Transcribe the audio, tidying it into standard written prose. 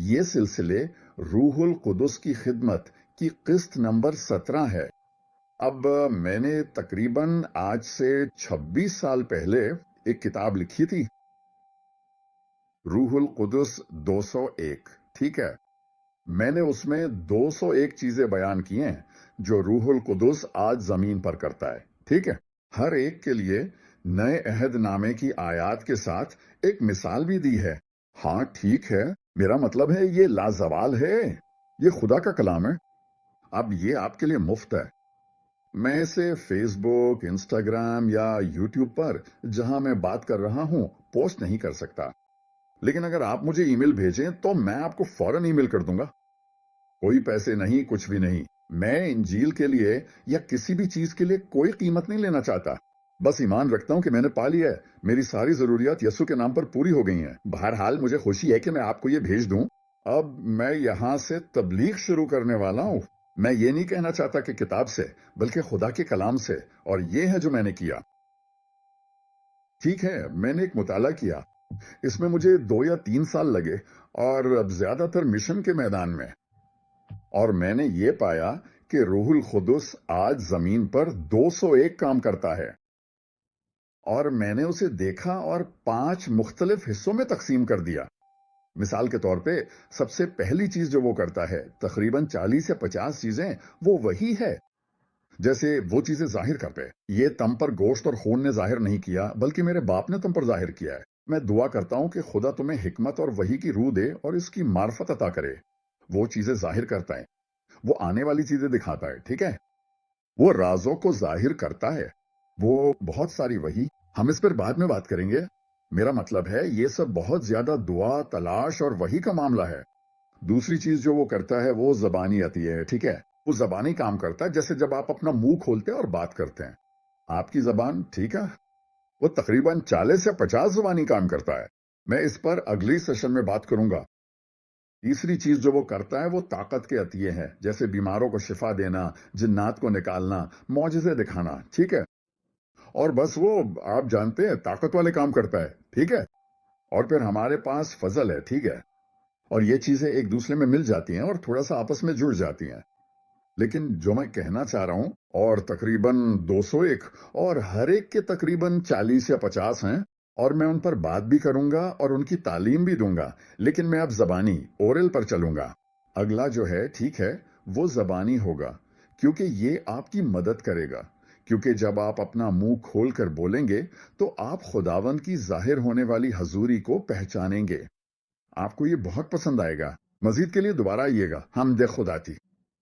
یہ سلسلے روح القدس کی خدمت کی قسط نمبر 17 ہے۔ اب میں نے تقریباً آج سے 26 سال پہلے ایک کتاب لکھی تھی، روح القدس 201، ٹھیک ہے؟ میں نے اس میں 201 چیزیں بیان کی ہیں جو روح القدس آج زمین پر کرتا ہے، ٹھیک ہے؟ ہر ایک کے لیے نئے عہد نامے کی آیات کے ساتھ ایک مثال بھی دی ہے۔ ہاں ٹھیک ہے، میرا مطلب ہے یہ لازوال ہے، یہ خدا کا کلام ہے۔ اب یہ آپ کے لیے مفت ہے۔ میں اسے فیس بک، انسٹاگرام یا یوٹیوب پر جہاں میں بات کر رہا ہوں پوسٹ نہیں کر سکتا، لیکن اگر آپ مجھے ای میل بھیجیں تو میں آپ کو فوراً ای میل کر دوں گا۔ کوئی پیسے نہیں، کچھ بھی نہیں۔ میں انجیل کے لیے یا کسی بھی چیز کے لیے کوئی قیمت نہیں لینا چاہتا، بس ایمان رکھتا ہوں کہ میں نے پا لیا ہے، میری ساری ضروریات یسوع کے نام پر پوری ہو گئی ہیں۔ بہرحال مجھے خوشی ہے کہ میں آپ کو یہ بھیج دوں۔ اب میں یہاں سے تبلیغ شروع کرنے والا ہوں۔ میں یہ نہیں کہنا چاہتا کہ کتاب سے، بلکہ خدا کے کلام سے، اور یہ ہے جو میں نے کیا۔ ٹھیک ہے، میں نے ایک مطالعہ کیا، اس میں مجھے 2 یا 3 سال لگے، اور اب زیادہ تر مشن کے میدان میں، اور میں نے یہ پایا کہ روح القدس آج زمین پر 201 کام کرتا ہے، اور میں نے اسے دیکھا اور 5 مختلف حصوں میں تقسیم کر دیا۔ مثال کے طور پہ سب سے پہلی چیز جو وہ کرتا ہے، تقریباً 40 یا 50 چیزیں، وہ وہی ہے جیسے وہ چیزیں ظاہر کرتے۔ یہ تم پر گوشت اور خون نے ظاہر نہیں کیا، بلکہ میرے باپ نے تم پر ظاہر کیا ہے۔ میں دعا کرتا ہوں کہ خدا تمہیں حکمت اور وحی کی روح دے اور اس کی معرفت عطا کرے۔ وہ چیزیں ظاہر کرتا ہے، وہ آنے والی چیزیں دکھاتا ہے، ٹھیک ہے؟ وہ رازوں کو ظاہر کرتا ہے، وہ بہت ساری وحی، ہم اس پر بعد میں بات کریں گے۔ میرا مطلب ہے یہ سب بہت زیادہ دعا، تلاش اور وحی کا معاملہ ہے۔ دوسری چیز جو وہ کرتا ہے وہ زبانی عطیہ ہے، ٹھیک ہے؟ وہ زبانی کام کرتا ہے، جیسے جب آپ اپنا منہ کھولتے ہیں اور بات کرتے ہیں، آپ کی زبان، ٹھیک ہے؟ وہ تقریباً 40 یا 50 زبانی کام کرتا ہے۔ میں اس پر اگلی سیشن میں بات کروں گا۔ تیسری چیز جو وہ کرتا ہے وہ طاقت کے عطیے ہیں، جیسے بیماروں کو شفا دینا، جنات کو نکالنا، معجزے دکھانا، ٹھیک ہے؟ اور بس وہ آپ جانتے ہیں طاقت والے کام کرتا ہے، ٹھیک ہے؟ اور پھر ہمارے پاس فضل ہے، ٹھیک ہے؟ اور یہ چیزیں ایک دوسرے میں مل جاتی ہیں اور تھوڑا سا آپس میں جڑ جاتی ہیں۔ لیکن جو میں کہنا چاہ رہا ہوں، اور تقریباً 201، اور ہر ایک کے تقریباً 40 یا 50 ہیں، اور میں ان پر بات بھی کروں گا اور ان کی تعلیم بھی دوں گا، لیکن میں اب زبانی اورل پر چلوں گا۔ اگلا جو ہے، ٹھیک ہے، وہ زبانی ہوگا، کیونکہ یہ آپ کی مدد کرے گا، کیونکہ جب آپ اپنا منہ کھول کر بولیں گے تو آپ خداوند کی ظاہر ہونے والی حضوری کو پہچانیں گے۔ آپ کو یہ بہت پسند آئے گا۔ مزید کے لیے دوبارہ آئیے گا۔ ہم خدا تھی۔